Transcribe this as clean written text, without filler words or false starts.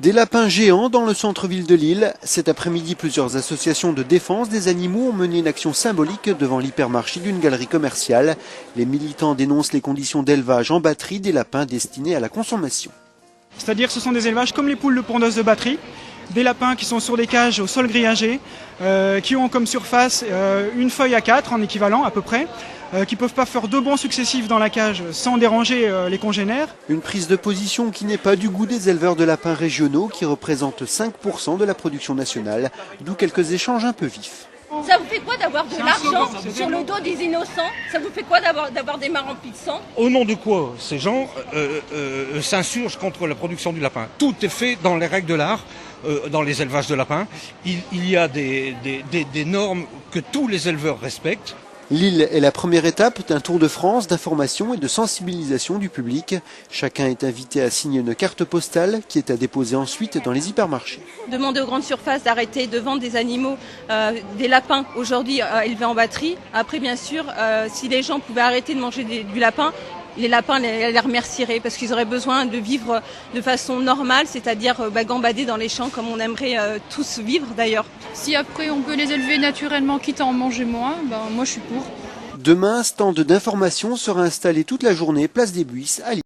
Des lapins géants dans le centre-ville de Lille. Cet après-midi, plusieurs associations de défense des animaux ont mené une action symbolique devant l'hypermarché d'une galerie commerciale. Les militants dénoncent les conditions d'élevage en batterie des lapins destinés à la consommation. C'est-à-dire que ce sont des élevages comme les poules de pondeuse de batterie, des lapins qui sont sur des cages au sol grillagé, qui ont comme surface une feuille A4 en équivalent à peu près, qui ne peuvent pas faire 2 bonds successifs dans la cage sans déranger les congénères. Une prise de position qui n'est pas du goût des éleveurs de lapins régionaux qui représentent 5% de la production nationale, d'où quelques échanges un peu vifs. Ça vous fait quoi d'avoir de l'argent sur le dos des innocents? Ça vous fait quoi d'avoir des mains remplies de sang? Au nom de quoi ces gens s'insurgent contre la production du lapin? Tout est fait dans les règles de l'art, dans les élevages de lapins. Il y a des normes que tous les éleveurs respectent. Lille est la première étape d'un tour de France d'information et de sensibilisation du public. Chacun est invité à signer une carte postale qui est à déposer ensuite dans les hypermarchés. Demander aux grandes surfaces d'arrêter de vendre des animaux, des lapins aujourd'hui élevés en batterie. Après, bien sûr, si les gens pouvaient arrêter de manger du lapin, les lapins les remercieraient parce qu'ils auraient besoin de vivre de façon normale, c'est-à-dire gambader dans les champs comme on aimerait tous vivre d'ailleurs. Si après on peut les élever naturellement quitte à en manger moins, moi je suis pour. Demain, un stand d'information sera installé toute la journée place des Buisses à Lille.